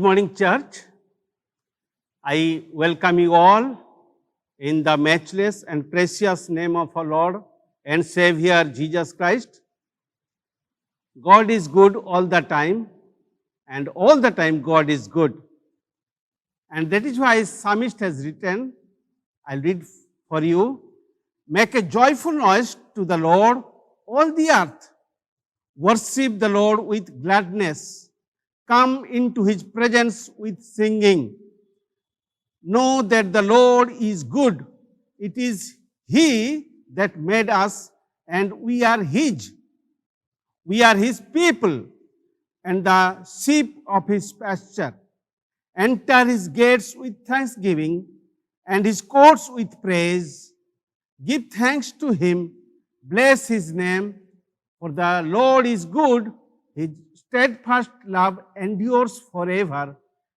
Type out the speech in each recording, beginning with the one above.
morning, church. I welcome you all in the matchless and precious name of our Lord and Savior Jesus Christ. God is good all the time, and all the time God is good. And that is why Psalmist has written, I'll read for you, make a joyful noise to the Lord, all the earth. Worship the Lord with gladness. Come into his presence with singing. Know that the Lord is good. It is he that made us, and we are his. We are his people and the sheep of his pasture. Enter his gates with thanksgiving and his courts with praise. Give thanks to him. Bless his name. For the Lord is good. His steadfast love endures forever,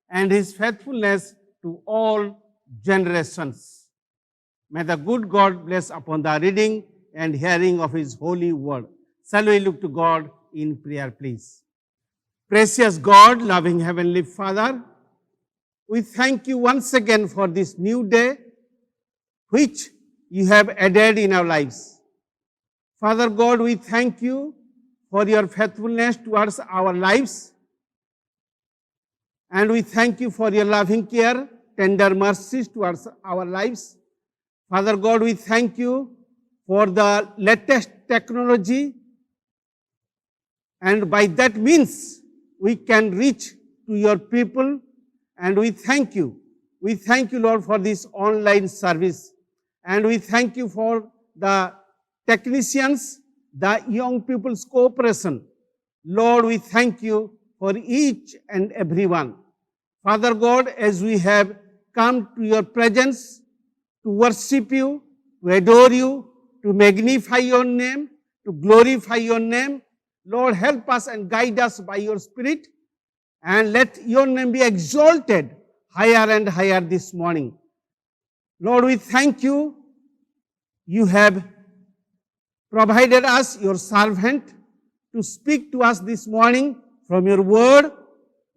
and his faithfulness to all generations. May the good God bless upon the reading and hearing of his holy word. Shall we look to God in prayer, please? Precious God, loving Heavenly Father, we thank you once again for this new day which you have added in our lives. Father God, we thank you for your faithfulness towards our lives. And we thank you for your loving care, tender mercies towards our lives. Father God, we thank you for the latest technology. And by that means, we can reach to your people. And we thank you. We thank you, Lord, for this online service. And we thank you for the technicians, the young people's cooperation. Lord, we thank you for each and every one. Father God, as we have come to your presence to worship you, to adore you, to magnify your name, to glorify your name, Lord, help us and guide us by your Spirit, and let your name be exalted higher and higher this morning. Lord, we thank you. You have provided us your servant to speak to us this morning from your word.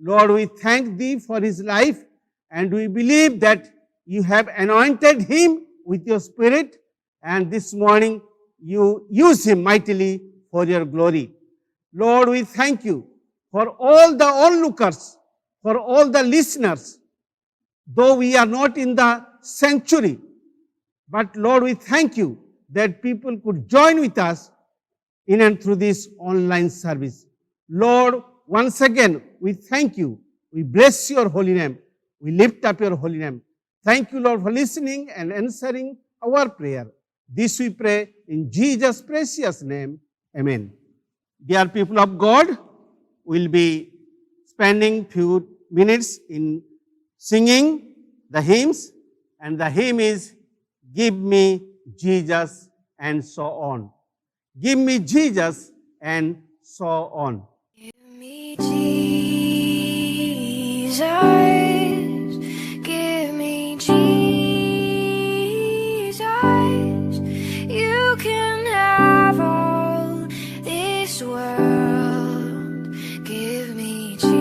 Lord, we thank thee for his life, and we believe that you have anointed him with your Spirit, and this morning you use him mightily for your glory. Lord, we thank you for all the onlookers, for all the listeners, though we are not in the sanctuary. But Lord, we thank you that people could join with us in and through this online service. Lord, once again, we thank you. We bless your holy name. We lift up your holy name. Thank you, Lord, for listening and answering our prayer. This we pray in Jesus' precious name. Amen. Dear people of God, we'll be spending few minutes in singing the hymns, and the hymn is Give Me Jesus, and so on. Give me Jesus, and so on. Give me Jesus, give me Jesus. You can have all this world. Give me Jesus.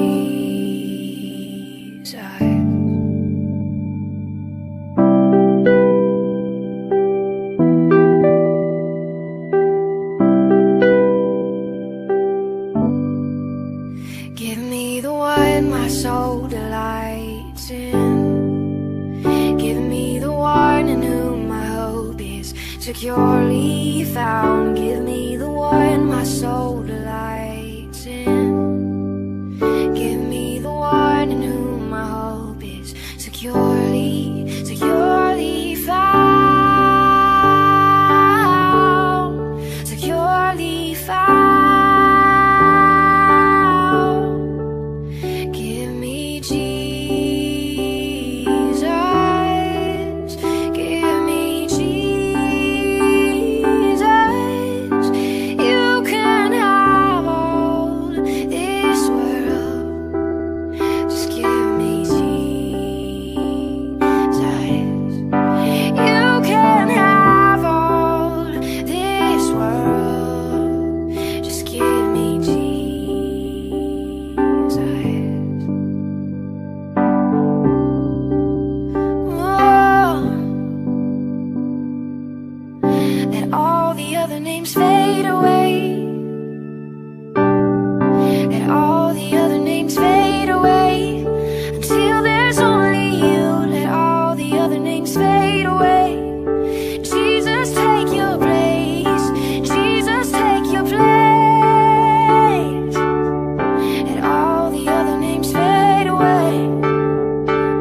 Give me the one my soul delights in. Give me the one in whom my hope is securely found. Give me the one my soul delights in. Give me the one in whom my hope is securely found. Securely found. Give me Jesus, give me Jesus. You can have all let all the other names fade away. Let all the other names fade away until there's only you. Let all the other names fade away. Jesus, take your place. Jesus, take your place. Let all the other names fade away.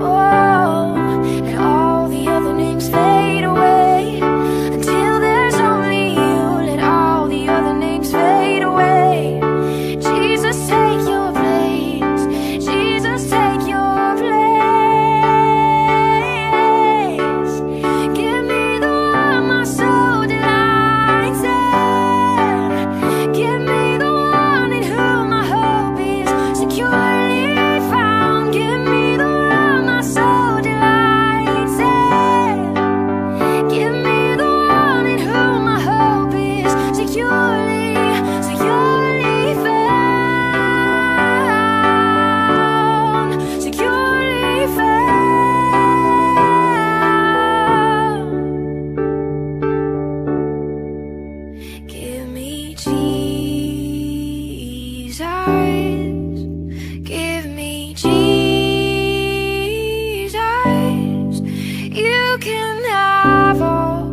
Oh, let all the other names fade away until there's only you. Let all the other names fade away. Jesus, take your place. Jesus, take your place. Give me the one my soul delights in. Give me the one in whom my hope is securely found. Give me the one my soul delights in. Give me the one in whom my hope is securely found. Securely found. Give me Jesus. Give me Jesus. You can have all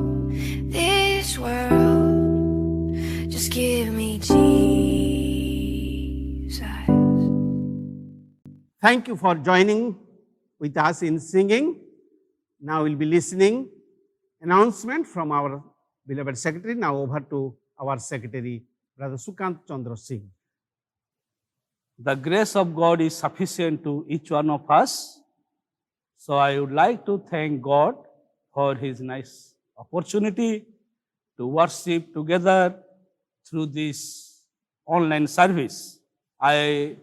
this world. Just give me Jesus. Thank you for joining with us in singing. Now we'll be listening announcement from our beloved secretary. Now over to our secretary, Brother Sukant Chandra Singh. The grace of God is sufficient to each one of us. So I would like to thank God for His nice opportunity to worship together through this online service. I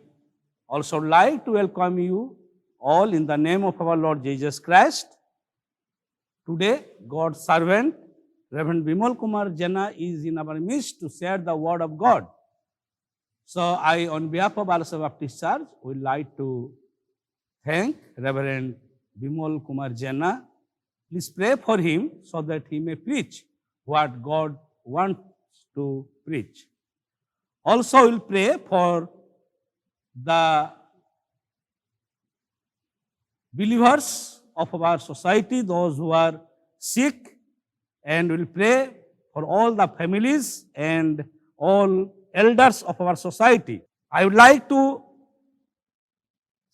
also like to welcome you all in the name of our Lord Jesus Christ. Today, God's servant, Reverend Bimal Kumar Jena, is in our midst to share the word of God. So I, on behalf of Alasa Baptist Church, would like to thank Reverend Bimal Kumar Jena. Please pray for him so that he may preach what God wants to preach. Also, we'll pray for the believers of our society, those who are sick, and we'll pray for all the families and all elders of our society. I would like to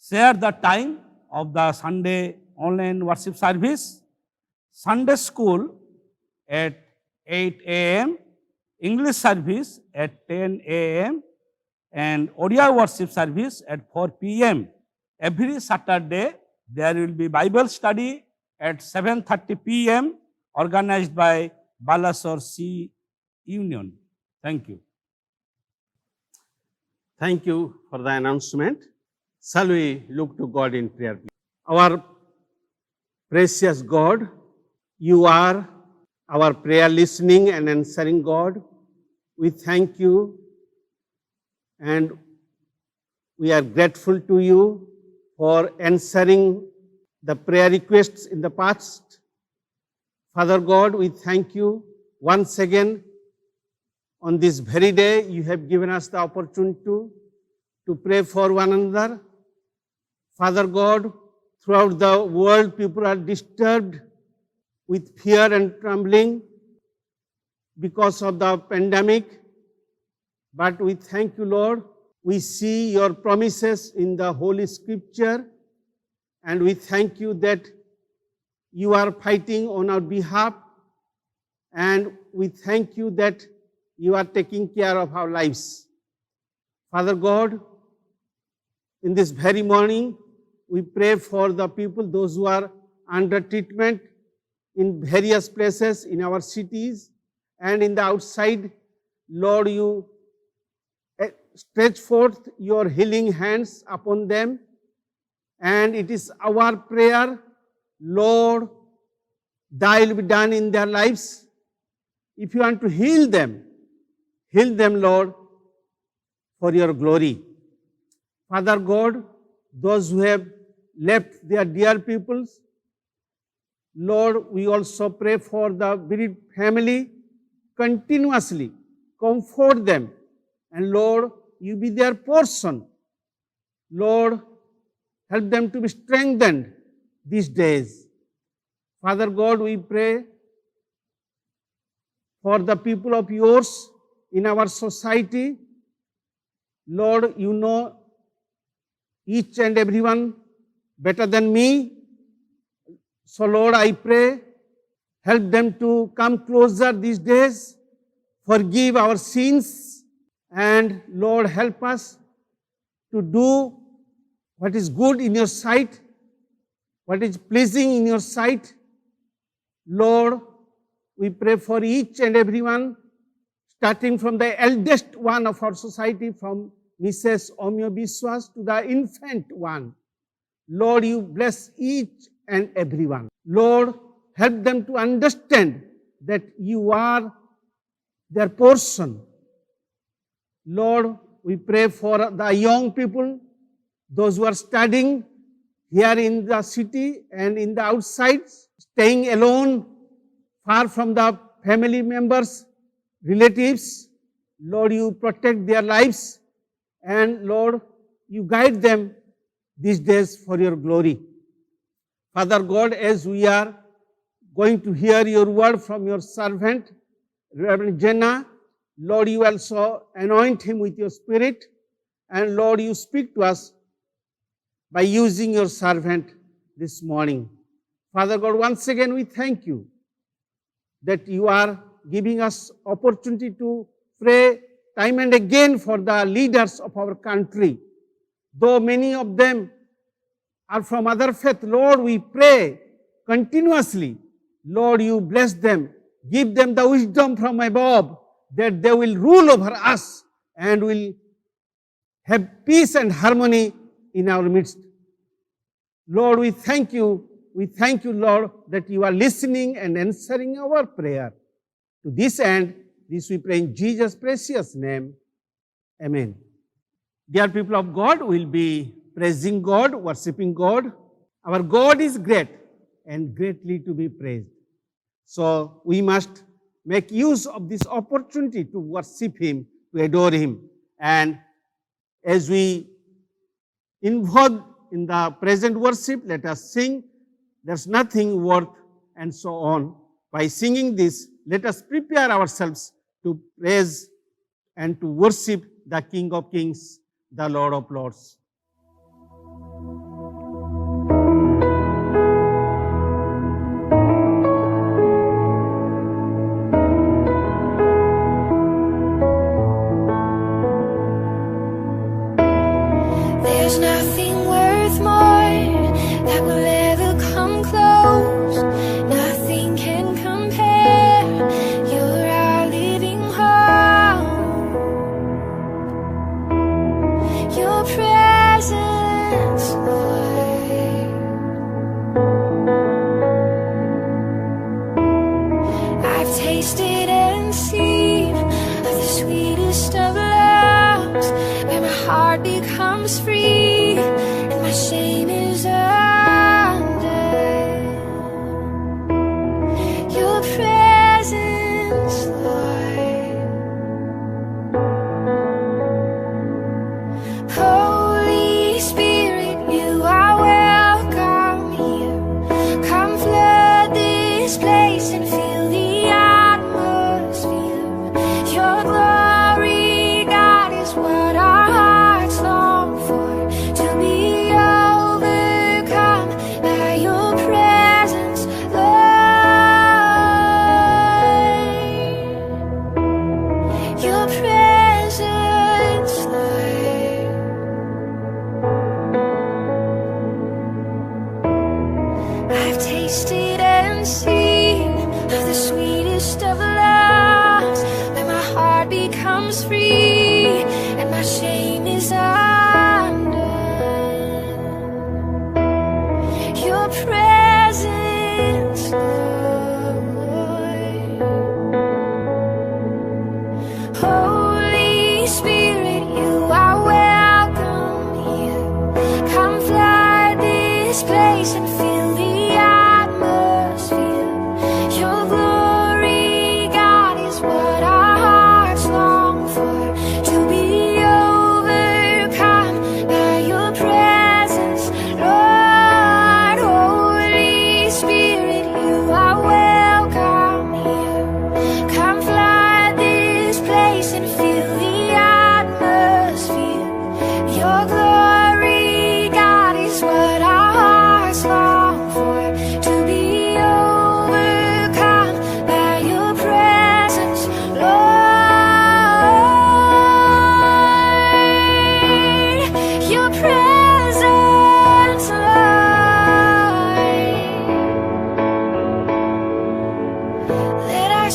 share the time of the Sunday online worship service. Sunday school at 8 a.m., English service at 10 a.m., and Odia worship service at 4 p.m. Every Saturday, there will be Bible study at 7:30 p.m. organized by Balasore C Union. Thank you. Thank you for the announcement. Shall we look to God in prayer, please? Our precious God, you are our prayer listening and answering God. We thank you and we are grateful to you for answering the prayer requests in the past. Father God, we thank you once again on this very day. You have given us the opportunity to pray for one another. Father God, throughout the world, people are disturbed with fear and trembling because of the pandemic. But we thank you, Lord. We see your promises in the Holy Scripture, and we thank you that you are fighting on our behalf, and we thank you that you are taking care of our lives. Father God, in this very morning, we pray for the people, those who are under treatment in various places in our cities and in the outside. Lord, you stretch forth your healing hands upon them. And it is our prayer, Lord, thy will be done in their lives. If you want to heal them, Lord, for your glory. Father God, those who have left their dear peoples, Lord, we also pray for the bereaved family continuously comfort them. And Lord, you be their portion. Lord, help them to be strengthened these days. Father God, we pray for the people of yours in our society. Lord, you know each and everyone better than me. So Lord, I pray, help them to come closer these days, forgive our sins, and Lord, help us to do what is good in your sight, what is pleasing in your sight. Lord, we pray for each and everyone, starting from the eldest one of our society, from Mrs. Omyo Biswas to the infant one. Lord, you bless each and everyone. Lord, help them to understand that you are their portion. Lord, we pray for the young people, those who are studying here in the city and in the outside, staying alone, far from the family members, relatives. Lord, you protect their lives, and Lord, you guide them these days for your glory. Father God, as we are going to hear your word from your servant, Reverend Jenna, Lord, you also anoint him with your spirit, and Lord, you speak to us by using your servant this morning. Father God, once again we thank you that you are giving us opportunity to pray time and again for the leaders of our country. Though many of them are from other faith, Lord, we pray continuously. Lord, you bless them. Give them the wisdom from above, that they will rule over us and will have peace and harmony in our midst. Lord, we thank you. We thank you, Lord, that you are listening and answering our prayer. To this end, this we pray in Jesus' precious name. Amen. Dear people of God, we will be praising God, worshiping God. Our God is great and greatly to be praised. So we must make use of this opportunity to worship Him, to adore Him. And as we involve in the present worship, let us sing, "There's Nothing Worth," and so on. By singing this, let us prepare ourselves to praise and to worship the King of Kings, the Lord of Lords. There's nothing worth more that will ever come close. Nothing can compare. You're our living hope. Your presence, Lord. I've tasted and seen of the sweetest of loves, where my heart becomes free and my shame is undone. Your presence, Lord. Holy Spirit, you are welcome here. Come flood this place and fill the atmosphere. Your glory, God, is what our hearts long for, to be overcome by your presence, Lord. Your presence, Lord. I've tasted and seen of the sweetest of loves, where my heart becomes free and my shame is undone. Your presence, Lord. Holy Spirit, you are welcome here. Come flood this place and fill the atmosphere. Your glory, God, is what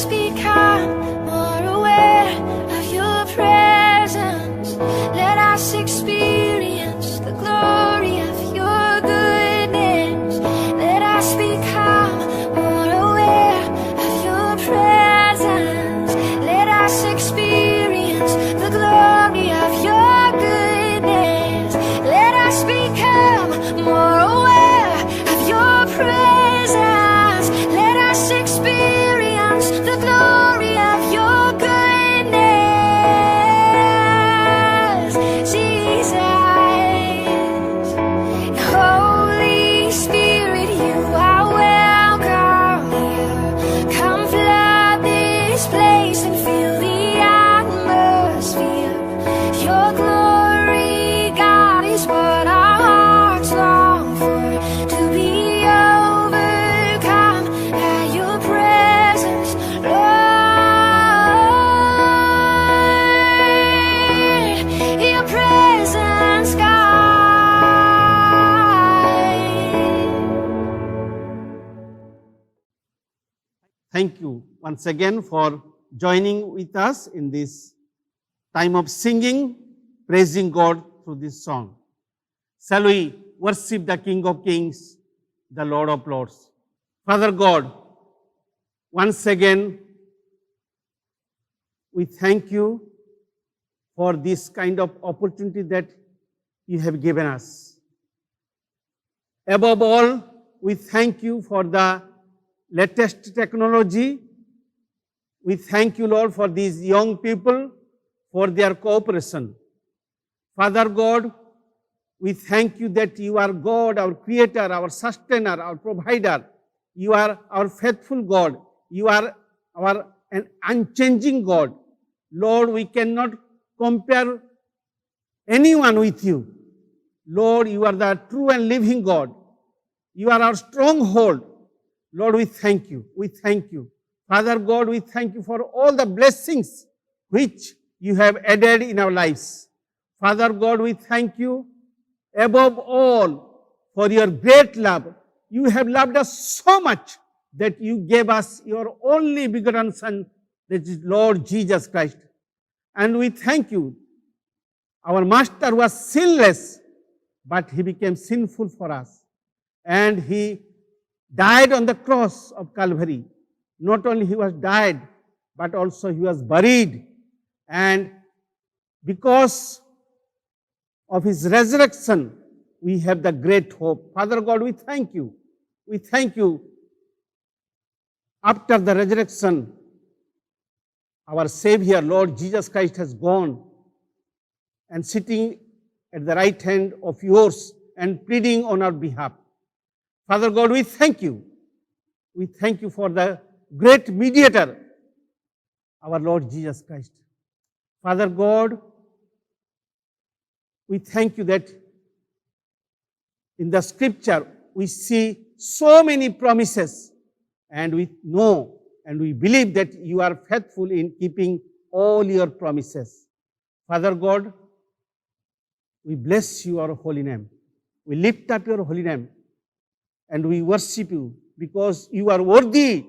us become more aware of your presence. Let us experience the glory of your goodness. Let us become more aware of your presence. Let us experience the glory of your goodness. Let us become more aware of your presence. Let us experience the glory of your goodness, Jesus. Holy Spirit, you are welcome here. Come flood this place and fill the atmosphere. Your glory, God, is what our hearts long for, to be overcome at your presence, Lord. Your presence, God. Thank you once again for joining with us in this time of singing, praising God through this song. Shall we worship the King of Kings, the Lord of Lords? Father God, once again, we thank you for this kind of opportunity that you have given us. Above all, we thank you for the latest technology. We thank you, Lord, for these young people, for their cooperation. Father God, we thank you that you are God, our creator, our sustainer, our provider. You are our faithful God. You are an unchanging God. Lord, we cannot compare anyone with you. Lord, you are the true and living God. You are our stronghold. Lord, we thank you. We thank you. Father God, we thank you for all the blessings which you have added in our lives. Father God, we thank you above all for your great love. You have loved us so much that you gave us your only begotten Son, that is Lord Jesus Christ. And we thank you. Our Master was sinless, but he became sinful for us. And he died on the cross of Calvary. Not only he was died, but also he was buried. And because of his resurrection, we have the great hope. Father God, we thank you. We thank you. After the resurrection, our Savior, Lord Jesus Christ, has gone and sitting at the right hand of yours and pleading on our behalf. Father God, we thank you. We thank you for the great mediator, our Lord Jesus Christ. Father God, we thank you that in the scripture we see so many promises, and we know and we believe that you are faithful in keeping all your promises. Father God, we bless your holy name. We lift up your holy name and we worship you because you are worthy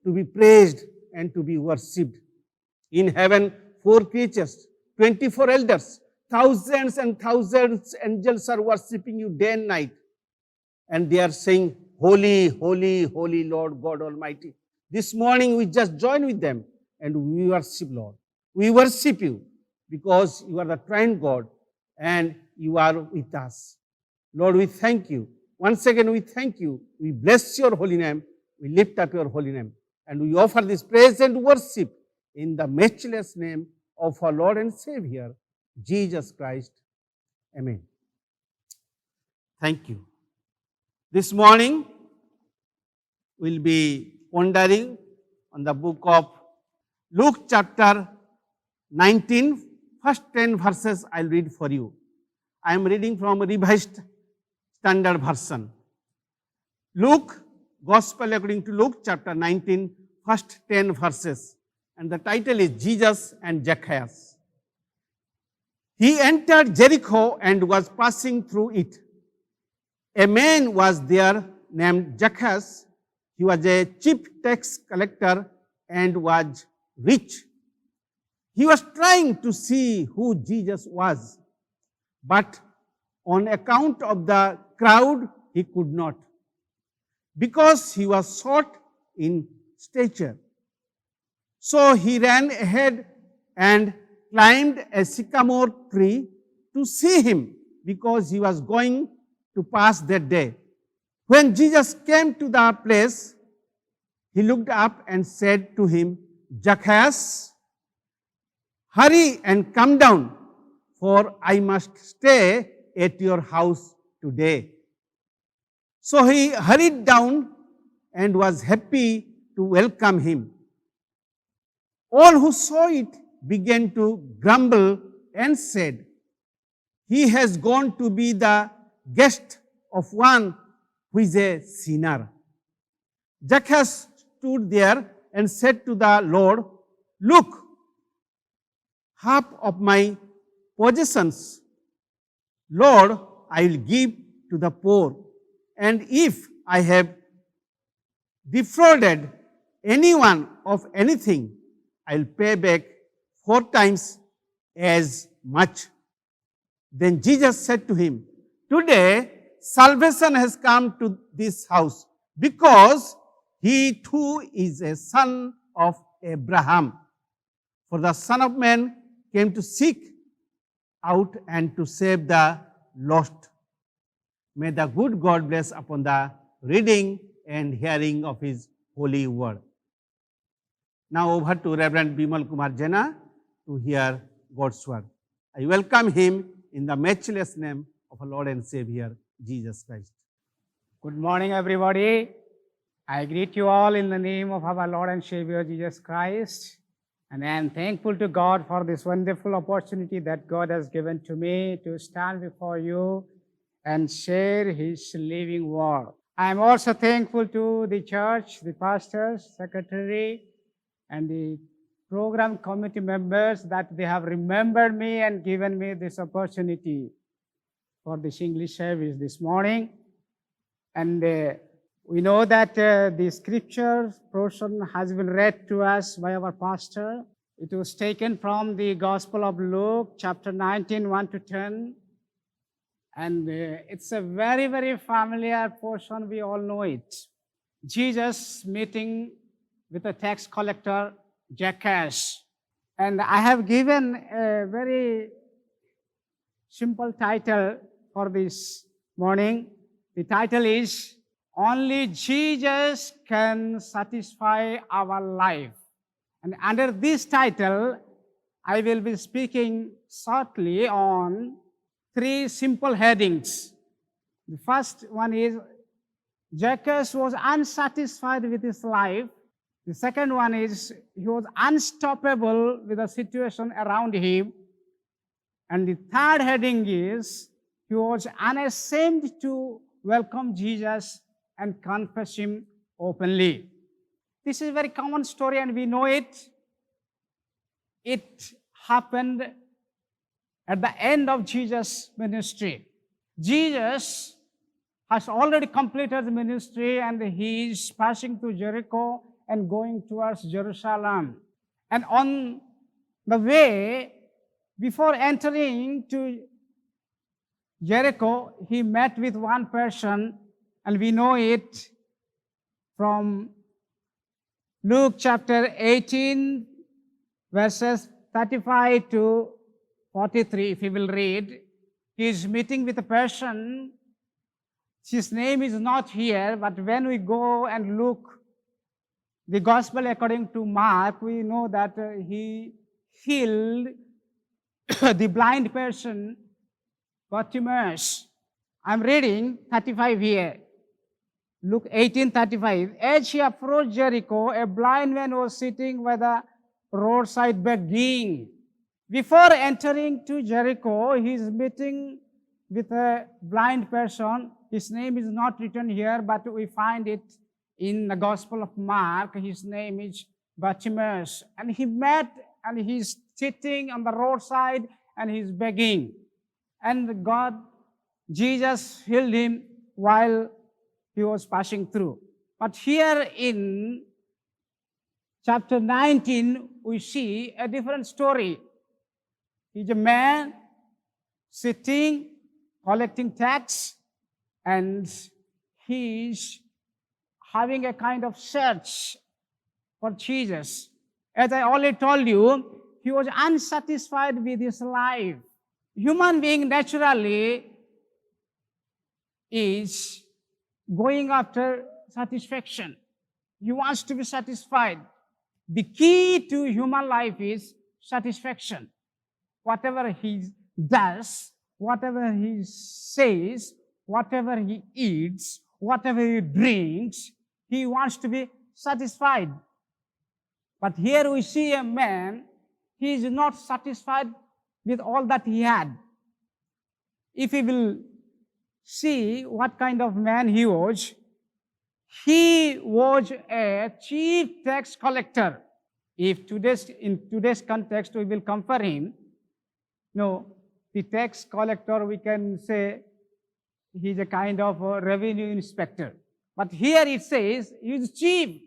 to be praised and to be worshipped. In heaven, 4 creatures, 24 elders, thousands and thousands angels are worshipping you day and night. And they are saying, holy, holy, holy Lord God Almighty. This morning we just join with them and we worship Lord. We worship you because you are the triune God and you are with us. Lord, we thank you. Once again, we thank you. We bless your holy name. We lift up your holy name. And we offer this praise and worship in the matchless name of our Lord and Savior, Jesus Christ. Amen. Thank you. This morning, we'll be pondering on the book of Luke chapter 19, first 10 verses I'll read for you. I am reading from Revised Standard Version. Luke, Gospel according to Luke chapter 19, first 10 verses. And the title is Jesus and Zacchaeus. He entered Jericho and was passing through it. A man was there named Zacchaeus. He was a chief tax collector and was rich. He was trying to see who Jesus was, but on account of the crowd, he could not, because he was short in stature. So he ran ahead and climbed a sycamore tree to see him, because he was going to pass that day. When Jesus came to the place, he looked up and said to him, Zacchaeus, hurry and come down, for I must stay at your house today. So he hurried down and was happy to welcome him. All who saw it began to grumble and said, he has gone to be the guest of one who is a sinner. Zacchaeus stood there and said to the Lord, look, half of my possessions, Lord, I will give to the poor. And if I have defrauded anyone of anything, I will pay back 4 times as much. Then Jesus said to him, today salvation has come to this house, because he too is a son of Abraham. For the Son of Man came to seek out and to save the lost. May the good God bless upon the reading and hearing of his holy word. Now over to Reverend Bimal Kumar Jena to hear God's word. I welcome him in the matchless name of our Lord and Savior, Jesus Christ. Good morning, everybody. I greet you all in the name of our Lord and Savior, Jesus Christ. And I am thankful to God for this wonderful opportunity that God has given to me to stand before you and share His living word. I am also thankful to the church, the pastors, secretary, and the program committee members that they have remembered me and given me this opportunity for this English service this morning. And we know that the scripture portion has been read to us by our pastor. It was taken from the Gospel of Luke, chapter 19, 1 to 10. And it's a very, very familiar portion. We all know it. Jesus meeting with a tax collector, Zacchaeus. And I have given a very simple title for this morning. The title is, Only Jesus Can Satisfy Our Life. And under this title, I will be speaking shortly on 3 simple headings. The first one is, Zacchaeus was unsatisfied with his life. The second one is, he was unstoppable with the situation around him. And the third heading is, he was unashamed to welcome Jesus and confess him openly. This is a very common story and we know it. It happened at the end of Jesus' ministry. Jesus has already completed the ministry and he is passing through Jericho and going towards Jerusalem. And on the way, before entering to Jericho, he met with one person, and we know it from Luke chapter 18, verses 35 to 43, if you will read. He is meeting with a person. His name is not here, but when we go and look the gospel according to Mark, we know that he healed the blind person, Bartimaeus. I'm reading 35 here. Luke 18:35. As he approached Jericho, a blind man was sitting by the roadside begging. Before entering to Jericho, he is meeting with a blind person. His name is not written here, but we find it in the Gospel of Mark. His name is Bartimaeus. And he met, and he's sitting on the roadside, and he's begging. And Jesus healed him while he was passing through. But here in chapter 19, we see a different story. He's a man sitting, collecting tax, and he's having a kind of search for Jesus. As I already told you, he was unsatisfied with his life. Human being naturally is going after satisfaction. He wants to be satisfied. The key to human life is satisfaction. Whatever he does, whatever he says, whatever he eats, whatever he drinks, he wants to be satisfied. But here we see a man, he is not satisfied with all that he had. If we will see what kind of man he was a chief tax collector. If in today's context we will compare him, the tax collector, we can say he's a kind of a revenue inspector. But here it says he's chief.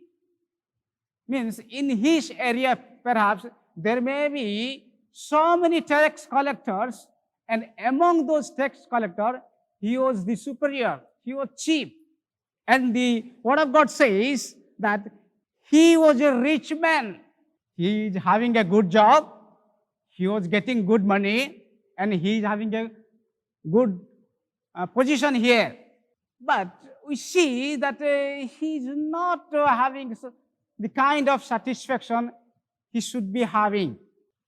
Means in his area perhaps there may be so many tax collectors, and among those tax collectors he was the superior, he was chief. And the Word of God says that he was a rich man. He is having a good job, he was getting good money, and he is having a good position here. But we see that he is not having the kind of satisfaction he should be having.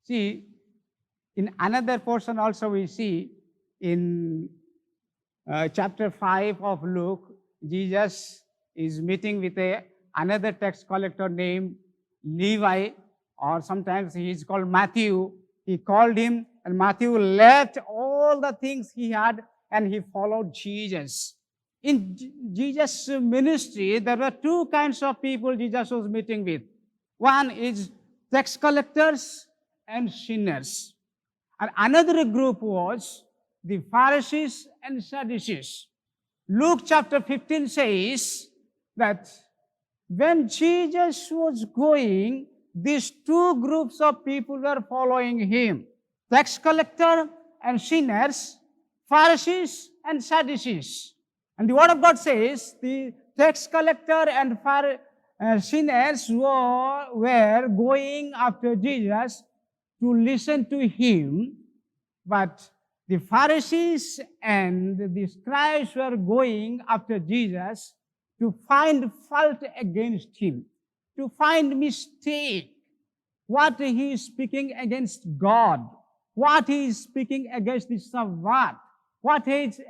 See, in another portion also we see in chapter 5 of Luke, Jesus is meeting with another tax collector named Levi, or sometimes he is called Matthew. He called him, and Matthew left all the things he had and he followed Jesus. In Jesus' ministry, there were two kinds of people Jesus was meeting with. One is tax collectors and sinners. And another group was the Pharisees and Sadducees. Luke chapter 15 says that when Jesus was going, these two groups of people were following him. Tax collector and sinners, Pharisees and Sadducees. And the Word of God says the tax collector and sinners were going after Jesus to listen to him, but the Pharisees and the scribes were going after Jesus to find fault against him, to find mistake, what he is speaking against God, what he is speaking against the Sabbath, what he is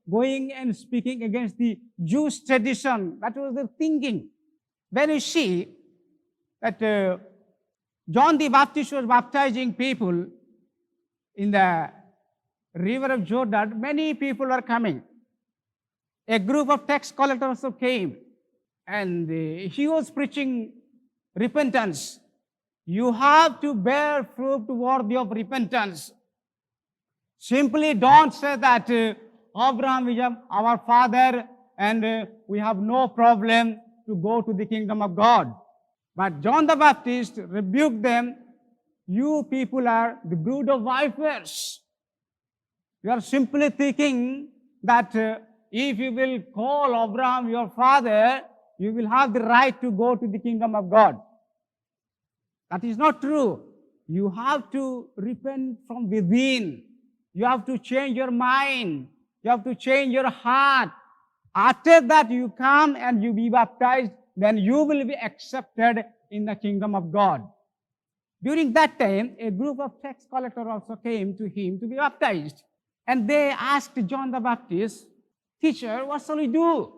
going and speaking against the Jewish tradition. That was the thinking. When you see that John the Baptist was baptizing people in the river of Jordan, many people were coming. A group of tax collectors also came, and he was preaching repentance. You have to bear fruit worthy of repentance. Simply don't say that Abraham is our father and we have no problem to go to the kingdom of God. But John the Baptist rebuked them. You people are the brood of vipers. You are simply thinking that if you will call Abraham your father, you will have the right to go to the kingdom of God. That is not true. You have to repent from within. You have to change your mind. You have to change your heart. After that, you come and you be baptized, then you will be accepted in the kingdom of God. During that time, a group of tax collectors also came to him to be baptized. And they asked John the Baptist, "Teacher, what shall we do?"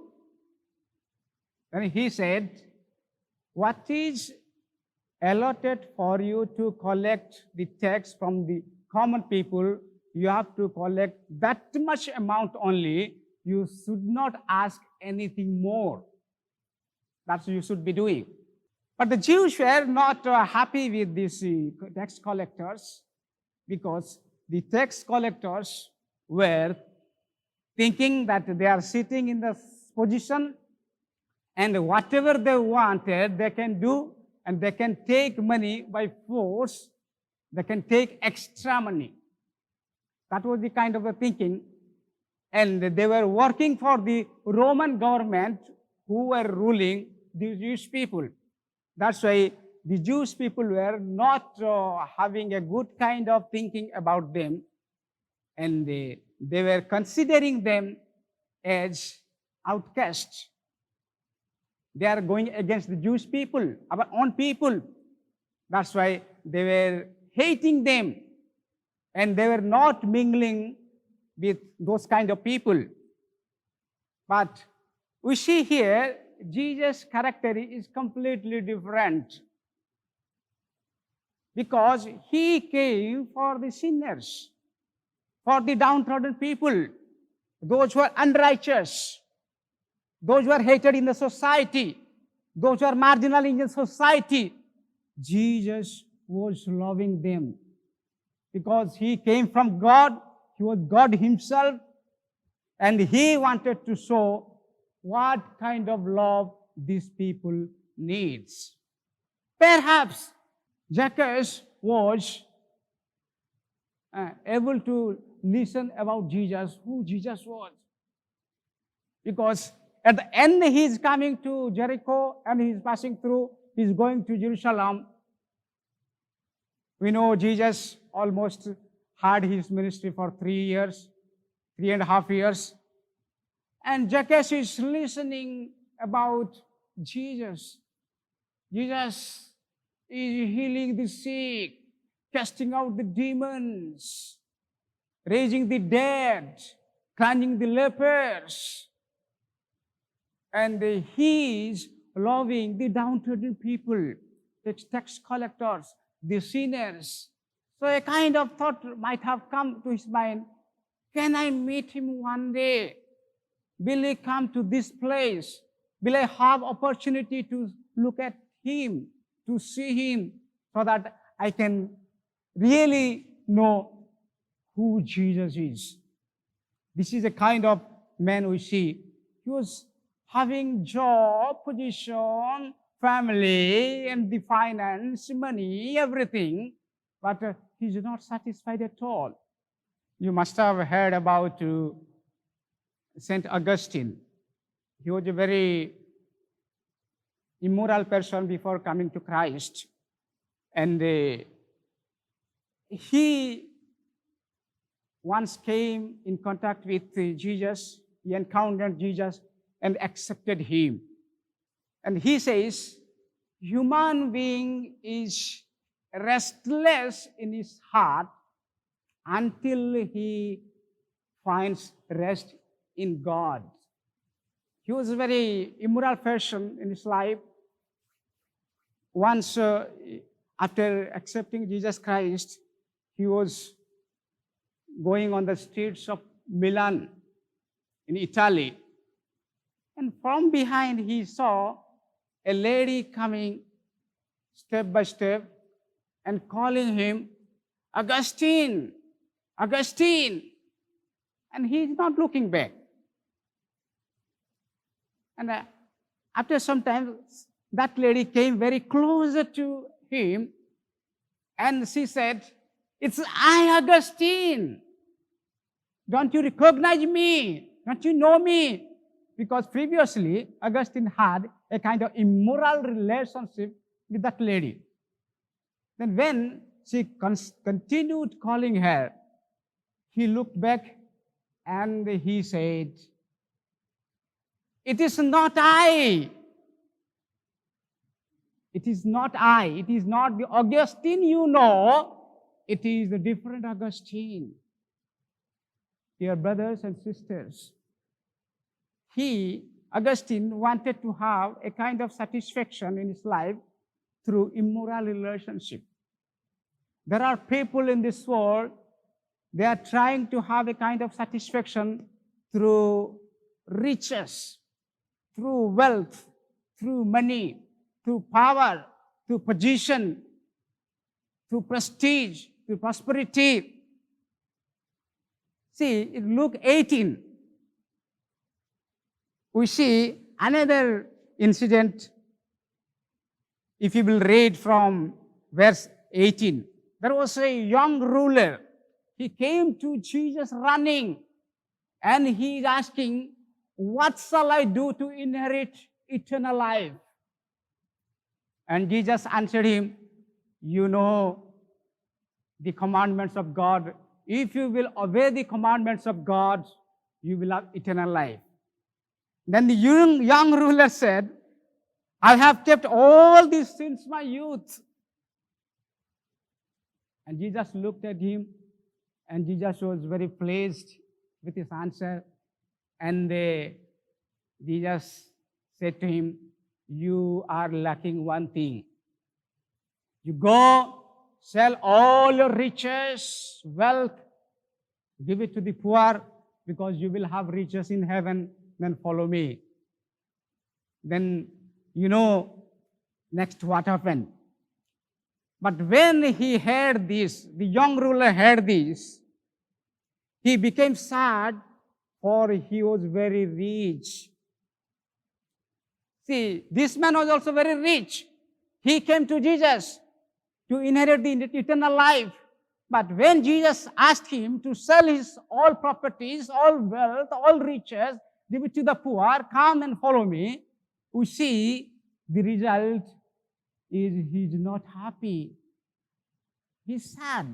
And he said, "What is allotted for you to collect the tax from the common people, you have to collect that much amount only. You should not ask anything more. That's what you should be doing." But the Jews were not happy with these tax collectors, because the tax collectors were thinking that they are sitting in the position and whatever they wanted, they can do and they can take money by force, they can take extra money. That was the kind of a thinking. And they were working for the Roman government who were ruling the Jewish people. That's why the Jewish people were not having a good kind of thinking about them, and they were considering them as outcasts. They are going against the Jewish people, our own people. That's why they were hating them, and they were not mingling with those kind of people. But we see here, Jesus' character is completely different, because he came for the sinners, for the downtrodden people, those who are unrighteous, those who are hated in the society, those who are marginal in the society. Jesus was loving them because he came from God. He was God himself, and he wanted to show what kind of love these people needs. Perhaps Zacchaeus was able to listen about Jesus, who Jesus was, because at the end he is coming to Jericho and he is passing through, he is going to Jerusalem. We know Jesus almost had his ministry for 3.5 years. And Zacchaeus is listening about Jesus. Jesus is healing the sick, casting out the demons, raising the dead, cleansing the lepers. And he is loving the downtrodden people, the tax collectors, the sinners. So a kind of thought might have come to his mind, can I meet him one day? Will he come to this place? Will I have opportunity to look at him, to see him, so that I can really know who Jesus is? This is a kind of man we see. He was having job, position, family, and the finance, money, everything, but he's not satisfied at all. You must have heard about St. Augustine. He was a very immoral person before coming to Christ. And he once came in contact with Jesus. He encountered Jesus and accepted him. And he says, human being is restless in his heart until he finds rest in God. He was a very immoral person in his life. Once, after accepting Jesus Christ, he was going on the streets of Milan in Italy. And from behind he saw a lady coming step by step and calling him, Augustine, Augustine. And he is not looking back. And after some time, that lady came very closer to him, and she said, it's I, Augustine. Don't you recognize me? Don't you know me? Because previously, Augustine had a kind of immoral relationship with that lady. Then when she continued calling her, he looked back and he said, it is not I. It is not I. It is not the Augustine you know. It is the different Augustine. Dear brothers and sisters, Augustine, wanted to have a kind of satisfaction in his life through immoral relationship. There are people in this world, they are trying to have a kind of satisfaction through riches, through wealth, through money, through power, through position, through prestige, through prosperity. See, in Luke 18, we see another incident if you will read from verse 18, there was a young ruler. He came to Jesus running, and he is asking, what shall I do to inherit eternal life? And Jesus answered him, you know the commandments of God. If you will obey the commandments of God, you will have eternal life. Then the young ruler said, I have kept all this since my youth. And Jesus looked at him, and Jesus was very pleased with his answer. And Jesus said to him, you are lacking one thing. You go, sell all your riches, wealth, give it to the poor, because you will have riches in heaven, then follow me. Then, next what happened? But when he heard this, the young ruler heard this, he became sad, for he was very rich. See, this man was also very rich. He came to Jesus to inherit the eternal life. But when Jesus asked him to sell his all properties, all wealth, all riches, give it to the poor, come and follow me, we see the result is he's not happy. He's sad.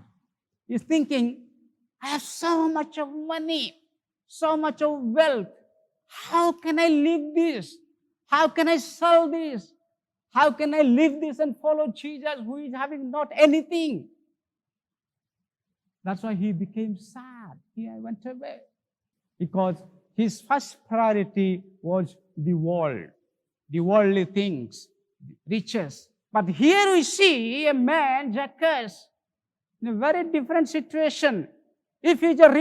He's thinking, I have so much of money, so much of wealth. How can I live this? How can I sell this? How can I live this and follow Jesus who is having not anything? That's why he became sad. He went away. Because his first priority was the world, the worldly things, riches. But here we see a man, Zacchaeus, in a very different situation. If he's a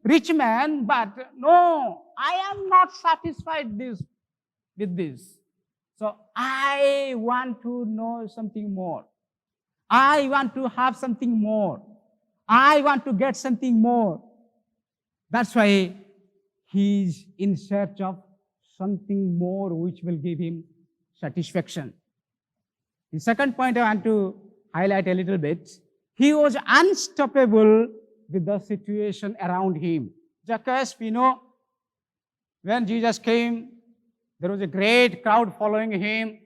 rich man, but no, I am not satisfied with this. So I want to know something more. I want to have something more. I want to get something more. That's why he's in search of something more which will give him satisfaction. The second point I want to highlight a little bit, he was unstoppable with the situation around him. Zacchaeus, when Jesus came, there was a great crowd following him,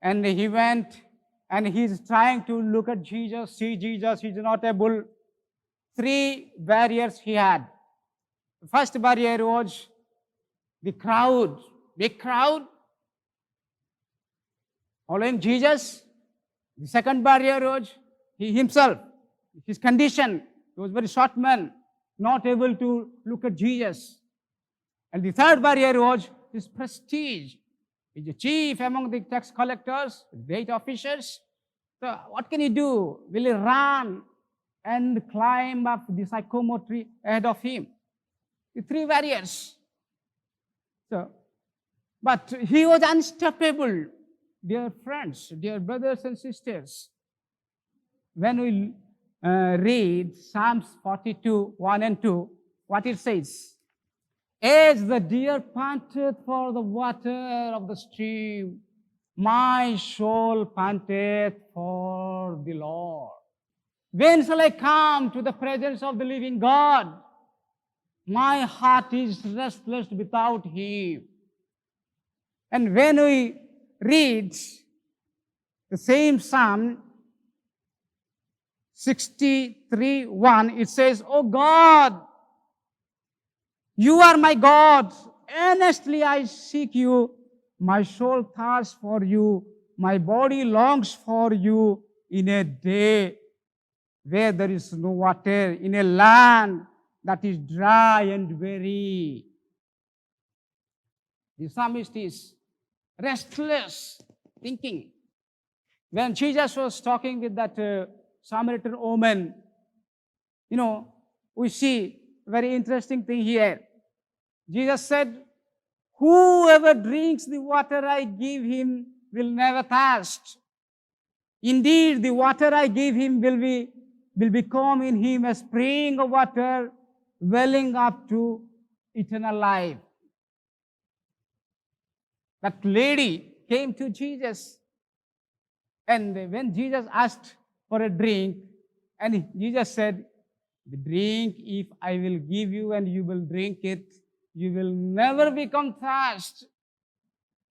and he went and he's trying to look at Jesus, see Jesus, he's not able. 3 barriers he had. The first barrier was the crowd, big crowd following Jesus. The second barrier was he himself, his condition. He was a very short man, not able to look at Jesus. And the third barrier was his prestige. He's a chief among the tax collectors, great officers. So what can he do? Will he run and climb up the sycamore tree ahead of him? The 3 barriers. But he was unstoppable. Dear friends, dear brothers and sisters, when we read Psalms 42, 1 and 2, what it says? As the deer panteth for the water of the stream, my soul panteth for the Lord. When shall I come to the presence of the living God? My heart is restless without him. And when we read the same Psalm 63, 1, it says, O God, you are my God. Earnestly I seek you. My soul thirsts for you. My body longs for you in a day where there is no water, in a land that is dry and weary. The psalmist is restless, thinking. When Jesus was talking with that Samaritan woman, we see a very interesting thing here. Jesus said, whoever drinks the water I give him will never thirst. Indeed, the water I give him will become in him a spring of water welling up to eternal life. That lady came to Jesus And when Jesus asked for a drink, and Jesus said, the drink, if I will give you and you will drink it, you will never become thirst.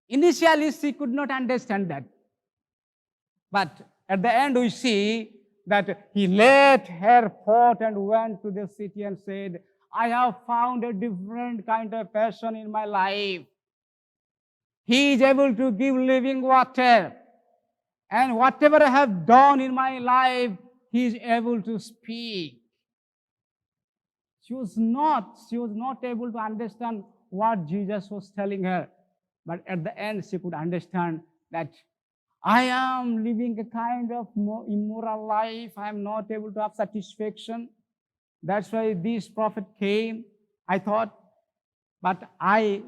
Initially, she could not understand that. But at the end, we see that he left her pot and went to the city and said, I have found a different kind of person in my life. He is able to give living water. And whatever I have done in my life, he is able to speak. She was not able to understand what Jesus was telling her. But at the end, she could understand that I am living a kind of immoral life. I am not able to have satisfaction. That's why this prophet came. I thought, but I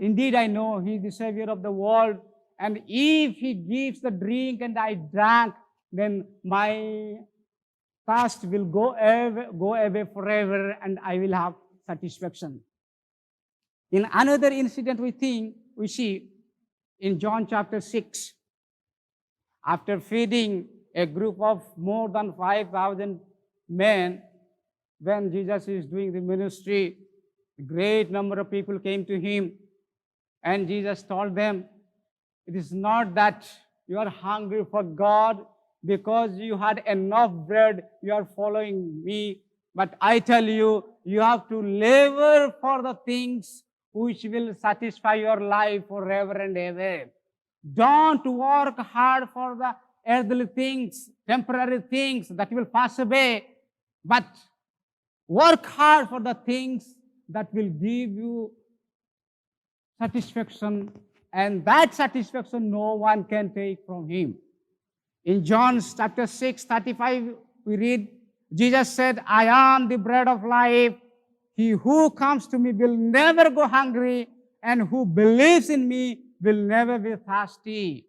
know he is the Savior of the world. And if he gives the drink and I drank, then my thirst will go away forever and I will have satisfaction. In another incident we see in John chapter 6, after feeding a group of more than 5,000 men, when Jesus is doing the ministry, a great number of people came to him, and Jesus told them, it is not that you are hungry for God because you had enough bread, you are following me, but I tell you, you have to labor for the things which will satisfy your life forever and ever. Don't work hard for the earthly things, temporary things that will pass away, but work hard for the things that will give you satisfaction, and that satisfaction no one can take from him. In John chapter 6:35, we read, Jesus said, I am the bread of life. He who comes to me will never go hungry, and who believes in me will never be thirsty.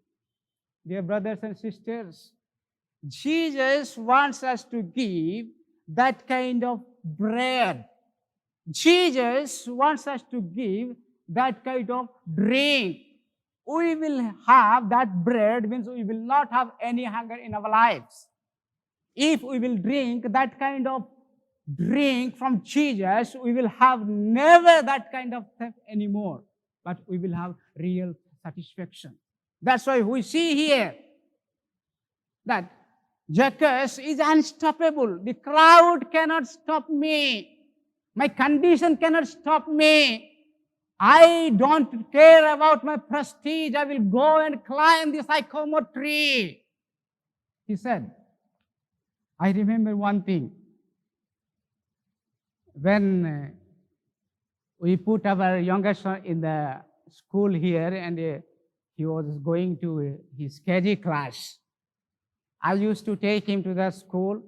Dear brothers and sisters, Jesus wants us to give that kind of bread. Jesus wants us to give that kind of drink. We will have that bread, means we will not have any hunger in our lives. If we will drink that kind of drink from Jesus, we will have never that kind of thirst anymore, but we will have real satisfaction. That's why we see here that Zacchaeus is unstoppable. The crowd cannot stop me. My condition cannot stop me. I don't care about my prestige. I will go and climb the sycamore tree. He said, I remember one thing. When we put our youngest son in the school here and he was going to his KG class, I used to take him to the school,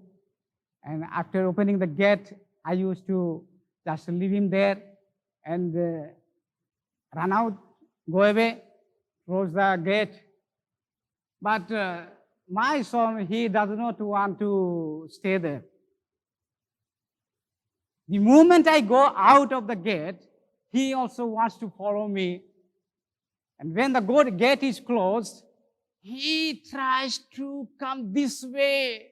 and after opening the gate, I used to just leave him there and run out, go away, close the gate. But my son, he does not want to stay there. The moment I go out of the gate, he also wants to follow me. And when the gate is closed, he tries to come this way,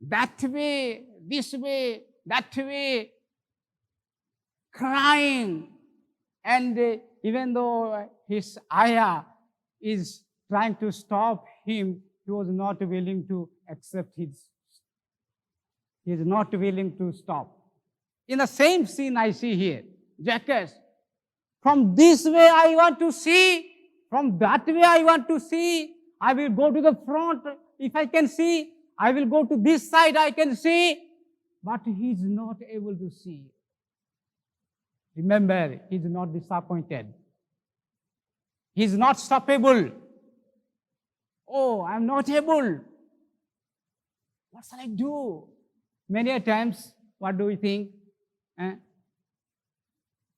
that way, this way, that way, crying. And even though his ayah is trying to stop him, he was not willing to accept he is not willing to stop. In the same scene I see here, Zacchaeus, from this way I want to see, from that way I want to see, I will go to the front if I can see, I will go to this side I can see, but he is not able to see. Remember, he is not disappointed. He is not stoppable. Oh, I am not able. What shall I do? Many a times, what do we think?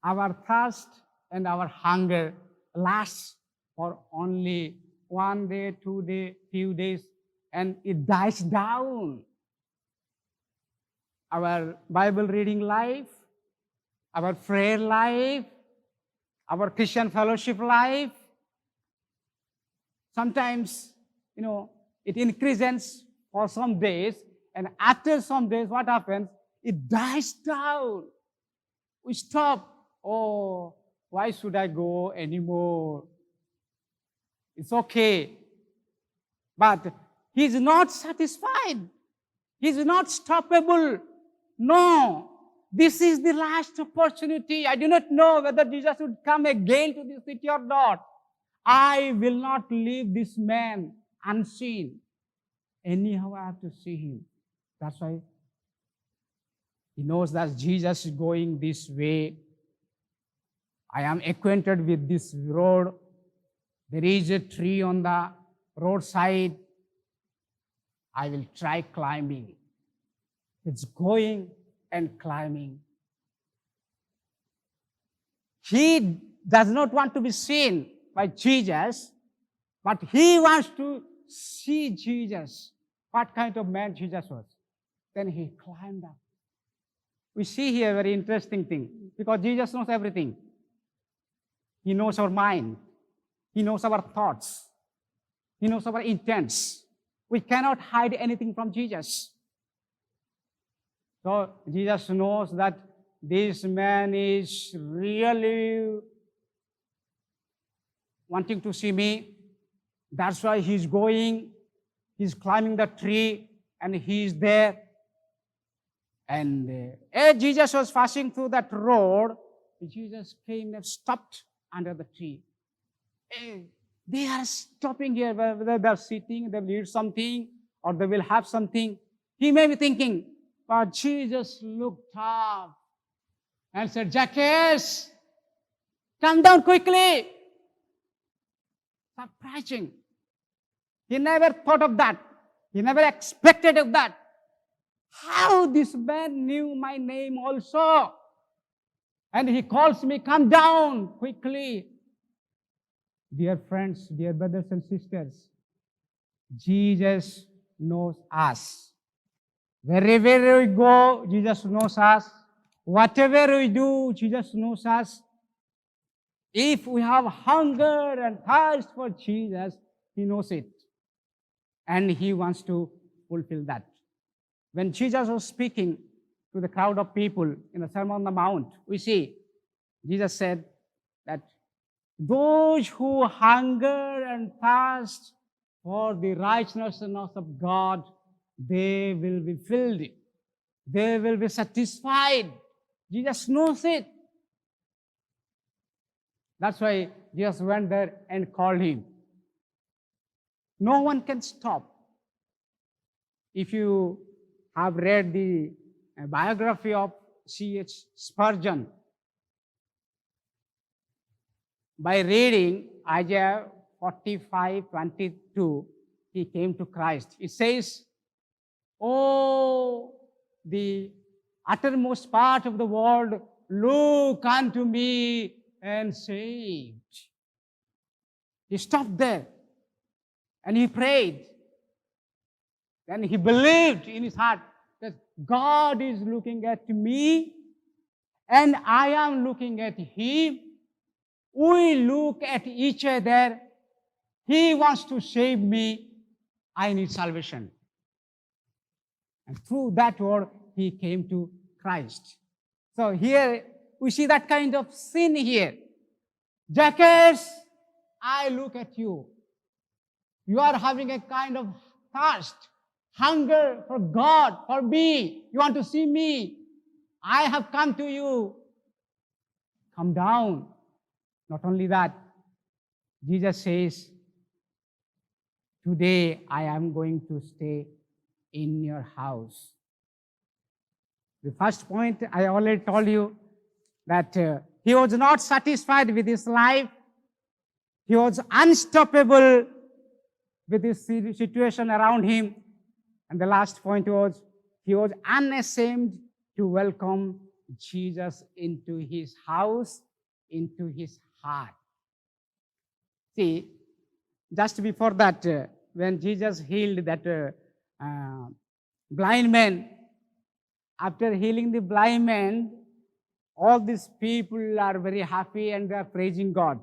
Our thirst and our hunger lasts for only 1 day, 2 days, few days, and it dies down. Our Bible reading life, our prayer life, our Christian fellowship life, sometimes, it increases for some days, and after some days, what happens? It dies down. We stop. Oh, why should I go anymore? It's okay. But he's not satisfied. He's not stoppable. No, this is the last opportunity. I do not know whether Jesus would come again to this city or not. I will not leave this man unseen. Anyhow, I have to see him. That's why he knows that Jesus is going this way. I am acquainted with this road. There is a tree on the roadside. I will try climbing. It's going and climbing. He does not want to be seen by Jesus, but he wants to see Jesus, what kind of man Jesus was. Then he climbed up. We see here a very interesting thing, because Jesus knows everything. He knows our mind. He knows our thoughts. He knows our intents. We cannot hide anything from Jesus. So Jesus knows that this man is really wanting to see me. That's why he's going. He's climbing the tree and he's there. And as Jesus was passing through that road, Jesus came and stopped under the tree. They are stopping here, whether they're sitting, they will eat something, or they will have something. He may be thinking, but Jesus looked up and said, Zacchaeus, come down quickly. Stop preaching. He never thought of that. He never expected of that. How this man knew my name also. And he calls me, come down quickly. Dear friends, dear brothers and sisters, Jesus knows us. Wherever we go, Jesus knows us. Whatever we do, Jesus knows us. If we have hunger and thirst for Jesus, he knows it. And he wants to fulfill that. When Jesus was speaking to the crowd of people in the Sermon on the Mount, we see Jesus said that those who hunger and thirst for the righteousness of God, they will be filled. They will be satisfied. Jesus knows it. That's why Jesus went there and called him. No one can stop. If you have read the biography of C.H. Spurgeon, by reading Isaiah 45:22, he came to Christ. It says, "Oh, the uttermost part of the world, look unto me and saved." He stopped there and he prayed. Then he believed in his heart that God is looking at me and I am looking at him. We look at each other. He wants to save me. I need salvation. And through that word, he came to Christ. So here we see that kind of sin here. Zacchaeus, I look at you. You are having a kind of thirst, hunger for God, for me. You want to see me. I have come to you. Come down. Not only that, Jesus says, today I am going to stay in your house. The first point, I already told you that he was not satisfied with his life. He was unstoppable with this situation around him. And the last point was, he was unashamed to welcome Jesus into his house, into his heart. See, just before that, when Jesus healed that blind man, after healing the blind man, all these people are very happy and they are praising God.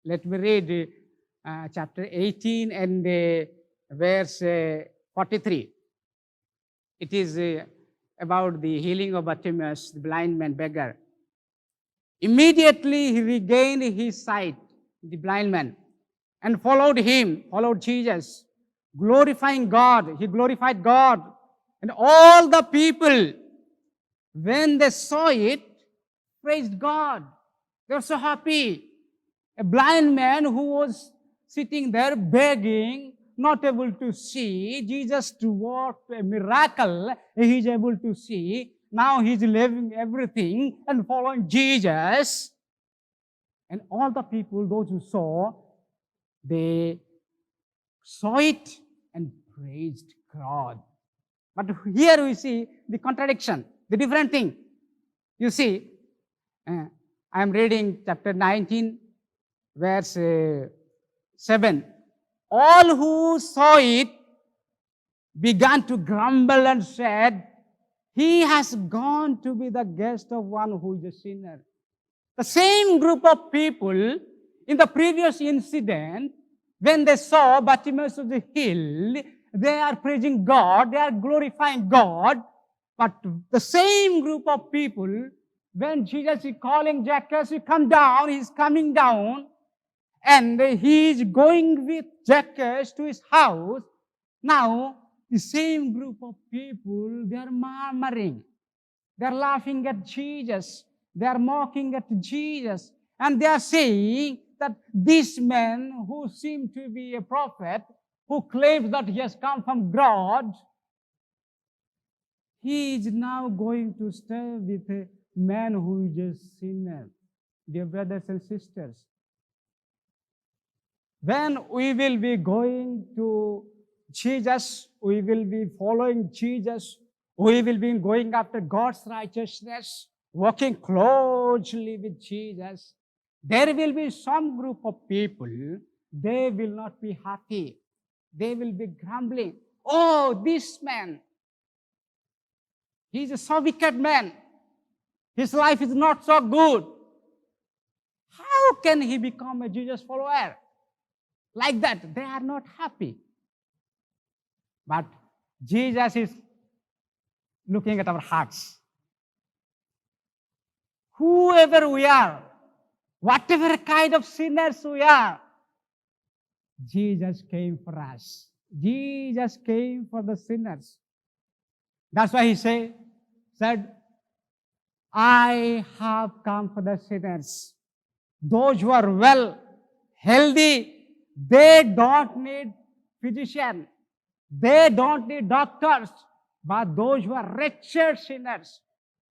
Let me read chapter 18 and verse 43. It is about the healing of Bartimaeus, the blind man beggar. Immediately he regained his sight, the blind man, and followed Jesus, glorifying God. He glorified God. And all the people, when they saw it, praised God. They were so happy. A blind man who was sitting there begging, not able to see, Jesus to work a miracle, he is able to see. Now he is leaving everything and following Jesus. And all the people, those who saw, they saw it and praised God. But here we see the contradiction, the different thing. You see, I am reading chapter 19, verse 7. All who saw it began to grumble and said, he has gone to be the guest of one who is a sinner. The same group of people in the previous incident, when they saw Bartimaeus was healed, they are praising God, they are glorifying God. But the same group of people, when Jesus is calling Zacchaeus to come down, he is coming down, and he is going with Zacchaeus to his house. Now, the same group of people, they are murmuring. They are laughing at Jesus. They are mocking at Jesus. And they are saying that this man who seemed to be a prophet, who claims that he has come from God, he is now going to stay with a man who is a sinner. Dear brothers and sisters, when we will be going to Jesus, we will be following Jesus, we will be going after God's righteousness, working closely with Jesus, there will be some group of people, they will not be happy. They will be grumbling. Oh, this man, he is a so wicked man. His life is not so good. How can he become a Jesus follower? Like that, they are not happy. But Jesus is looking at our hearts. Whoever we are, whatever kind of sinners we are, Jesus came for us. Jesus came for the sinners. That's why he said, I have come for the sinners. Those who are well, healthy, they don't need physician. They don't need doctors. But those who are wretched sinners,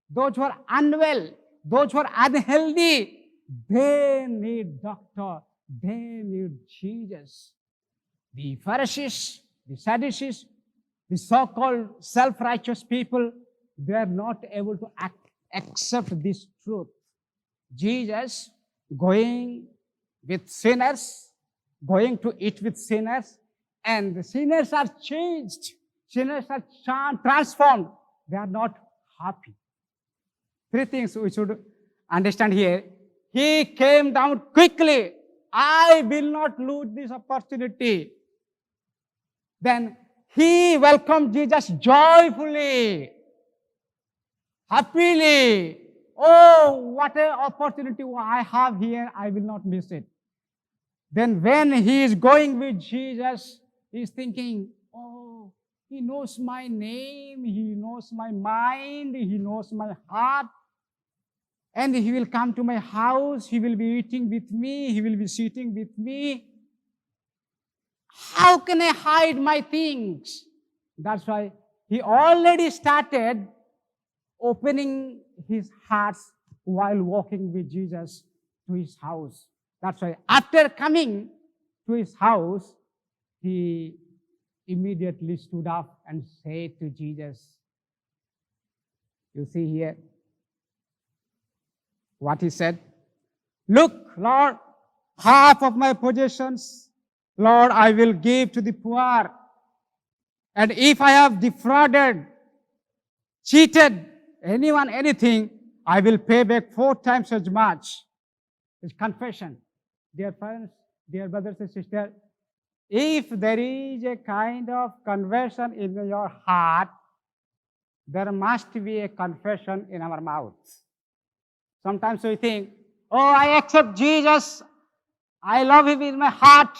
those who are unwell, those who are unhealthy, they need doctor. They need Jesus. The Pharisees, the Sadducees, the so-called self-righteous people, they are not able to accept this truth. Jesus going with sinners, going to eat with sinners, and the sinners are changed. Sinners are transformed. They are not happy. Three things we should understand here. He came down quickly. I will not lose this opportunity. Then he welcomed Jesus joyfully, happily. Oh, what an opportunity I have here. I will not miss it. Then when he is going with Jesus, he is thinking, oh, he knows my name, he knows my mind, he knows my heart. And he will come to my house, he will be eating with me, he will be sitting with me. How can I hide my things? That's why he already started opening his heart while walking with Jesus to his house. That's why after coming to his house, he immediately stood up and said to Jesus, you see here what he said? Look, Lord, half of my possessions, Lord, I will give to the poor. And if I have defrauded, cheated anyone, anything, I will pay back 4 times as much. It's confession. Dear friends, dear brothers and sisters, If there is a kind of conversion in your heart, there must be a confession in our mouth. Sometimes we think, oh, I accept Jesus. I love him in my heart.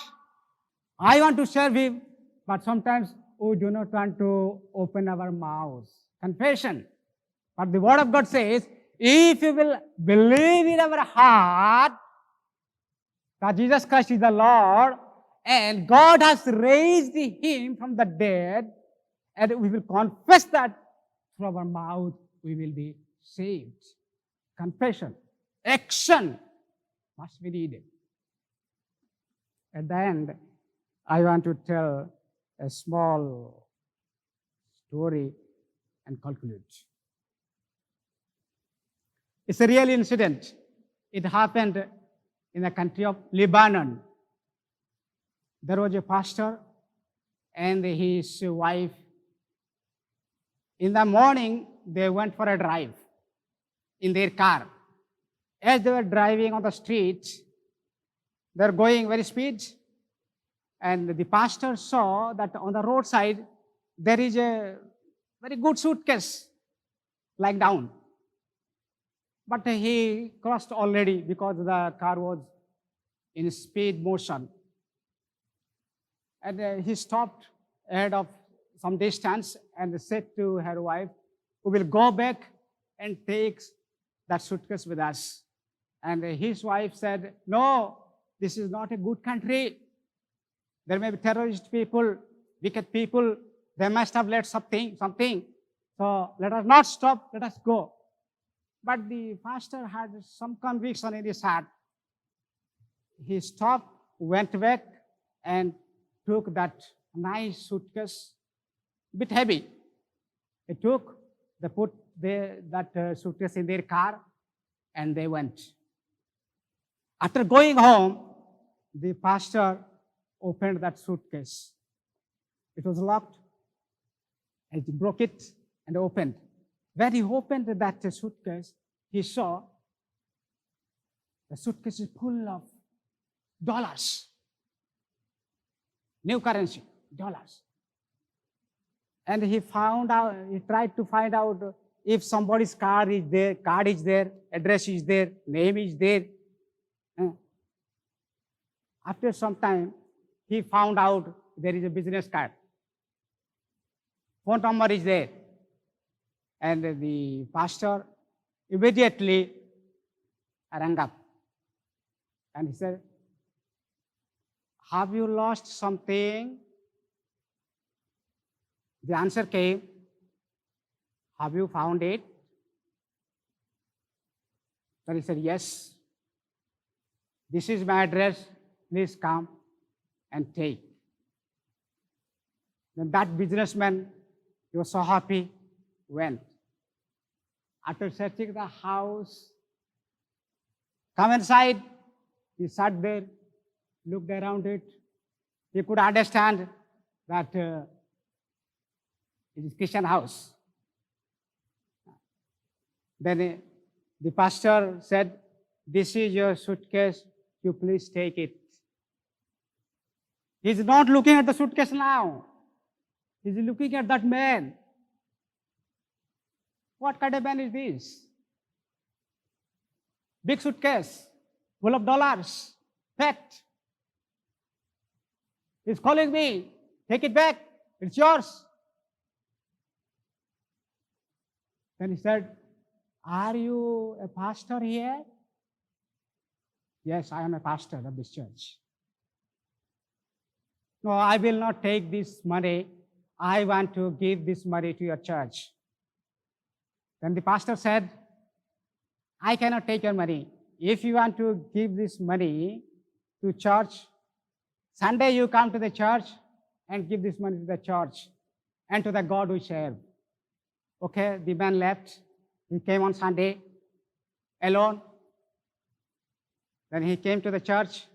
I want to serve him. But sometimes we do not want to open our mouths. Confession. But the word of God says, if you will believe in our heart that Jesus Christ is the Lord and God has raised him from the dead, and we will confess that through our mouth, we will be saved. Confession, action must be needed. At the end, I want to tell a small story and conclude. It's a real incident. It happened in the country of Lebanon. There was a pastor and his wife. In the morning, they went for a drive in their car. As they were driving on the street, they're going very speed, and the pastor saw that on the roadside there is a very good suitcase lying down. But he crossed already because the car was in speed motion. And he stopped ahead of some distance and said to her wife, we will go back and take that suitcase with us. And his wife said, no, this is not a good country. There may be terrorist people, wicked people. They must have left something. So let us not stop, let us go. But the pastor had some conviction in his heart. He stopped, went back, and took that nice suitcase, a bit heavy. They put that suitcase in their car, and they went. After going home, the pastor opened that suitcase. It was locked, and he broke it and opened. When he opened that suitcase, he saw the suitcase is full of dollars, new currency, dollars. And he tried to find out if somebody's card is there, address is there, name is there. After some time, he found out there is a business card. Phone number is there. And the pastor immediately rang up. And he said, have you lost something? The answer came, have you found it? Then he said, yes. This is my address. Please come and take. Then that businessman, he was so happy, went. After searching the house, come inside, he sat there, looked around it. He could understand that it is Christian house. Then the pastor said, this is your suitcase, you please take it. He's not looking at the suitcase now. He's looking at that man. What kind of man is this? Big suitcase, full of dollars, packed. He's calling me, take it back, it's yours. Then he said, are you a pastor here? Yes, I am a pastor of this church. No, I will not take this money. I want to give this money to your church. Then the pastor said, I cannot take your money. If you want to give this money to church, Sunday you come to the church and give this money to the church and to the God we serve. Okay, the man left. He came on Sunday alone. Then he came to the church,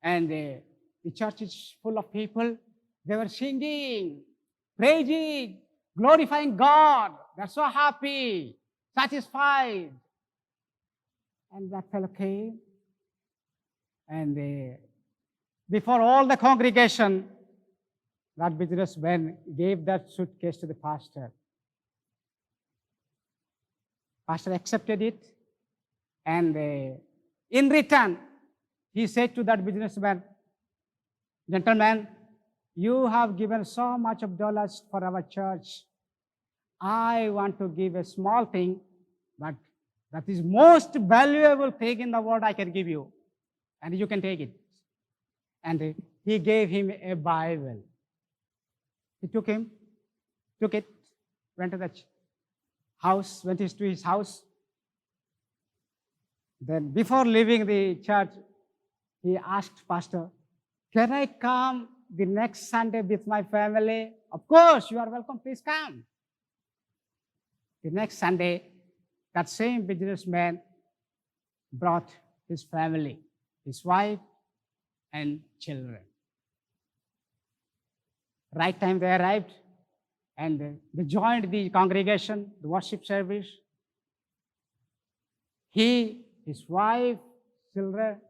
and the church is full of people. They were singing, praising, glorifying God. They're so happy, satisfied. And that fellow came, and before all the congregation, that businessman gave that suitcase to the pastor. Pastor accepted it, and in return, he said to that businessman, "Gentleman, you have given so much of dollars for our church. I want to give a small thing, but that is most valuable thing in the world I can give you, and you can take it." And he gave him a Bible. He took it, went to the house, went to his house. Then before leaving the church, he asked pastor, "Can I come the next Sunday with my family?" "Of course, you are welcome, please come." The next Sunday, that same businessman brought his family, his wife and children. Right time they arrived, and they joined the congregation, the worship service. He, his wife, children,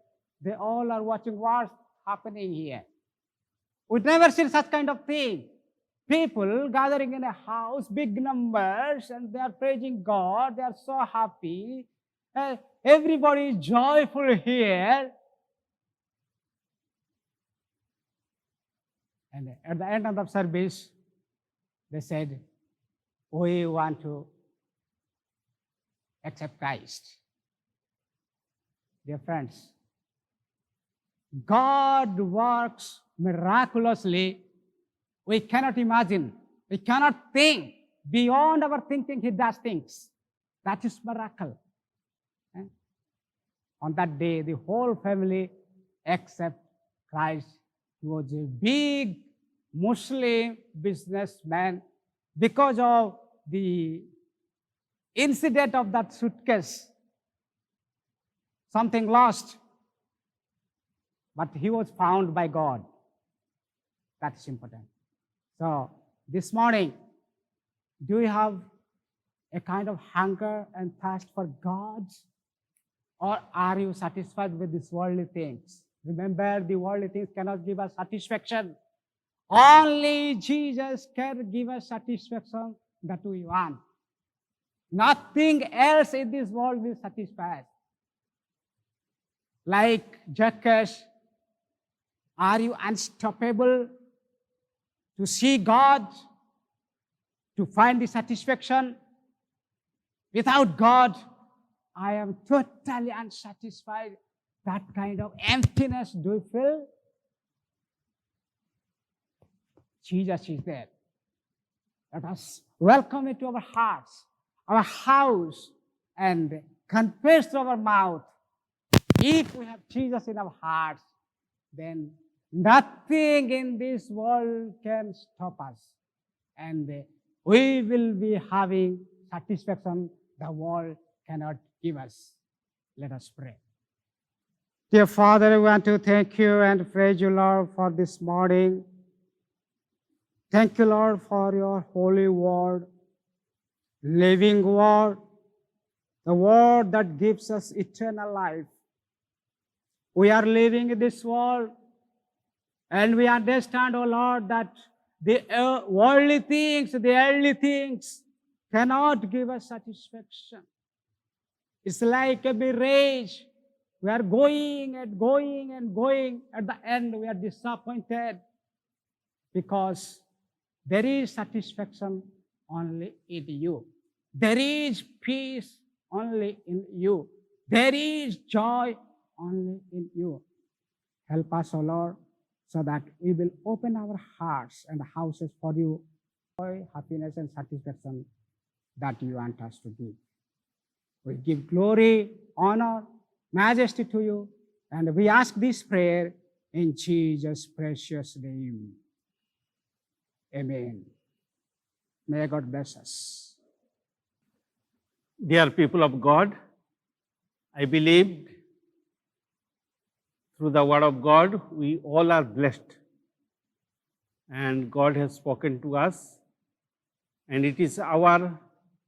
they all are watching what's happening here. We've never seen such kind of thing. People gathering in a house, big numbers, and they are praising God. They are so happy. Everybody is joyful here. And at the end of the service, they said, "We want to accept Christ." Dear friends, God works miraculously. We cannot imagine. We cannot think. Beyond our thinking, He does things. That is miracle. On that day, the whole family accept Christ. He was a big Muslim businessman. Because of the incident of that suitcase, something lost, but he was found by God. That is important. So this morning, do you have a kind of hunger and thirst for God? Or are you satisfied with these worldly things? Remember, the worldly things cannot give us satisfaction. Only Jesus can give us satisfaction that we want. Nothing else in this world will satisfy us. Like Zacchaeus, are you unstoppable to see God, to find the satisfaction? Without God, I am totally unsatisfied. That kind of emptiness, do you feel? Jesus is there. Let us welcome it to our hearts, our house, and confess to our mouth. If we have Jesus in our hearts, then nothing in this world can stop us. And we will be having satisfaction the world cannot give us. Let us pray. Dear Father, I want to thank you and praise you, Lord, for this morning. Thank you, Lord, for your holy word, living word, the word that gives us eternal life. We are living in this world, and we understand, oh Lord, that the worldly things, the earthly things cannot give us satisfaction. It's like a mirage. We are going and going and going. At the end, we are disappointed because there is satisfaction only in you. There is peace only in you. There is joy only in you. Help us, O Lord, so that we will open our hearts and houses for you, joy, happiness, and satisfaction that you want us to do. We give glory, honor, majesty to you, and we ask this prayer in Jesus' precious name. Amen. May God bless us. Dear people of God, I believe through the word of God, we all are blessed. And God has spoken to us, and it is our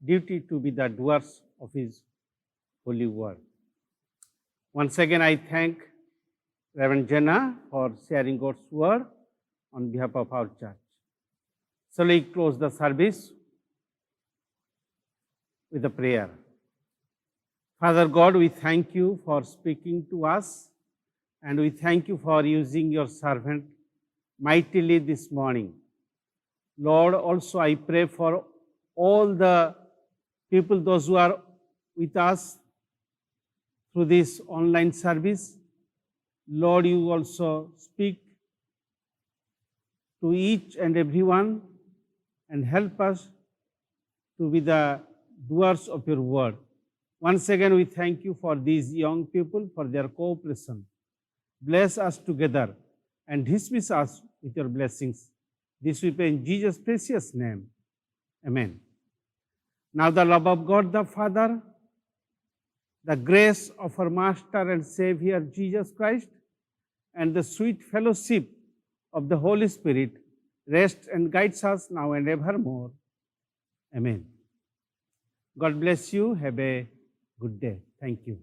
duty to be the doers of His holy word. Once again, I thank Reverend Jenna for sharing God's word on behalf of our church. So we close the service with a prayer. Father God, we thank you for speaking to us, and we thank you for using your servant mightily this morning. Lord, also I pray for all the people, those who are with us through this online service. Lord, you also speak to each and everyone and help us to be the doers of your word. Once again, we thank you for these young people, for their cooperation. Bless us together and dismiss us with your blessings. This we pray in Jesus' precious name. Amen. Now the love of God the Father, the grace of our Master and Savior Jesus Christ, and the sweet fellowship of the Holy Spirit rest and guides us now and evermore. Amen. God bless you. Have a good day. Thank you.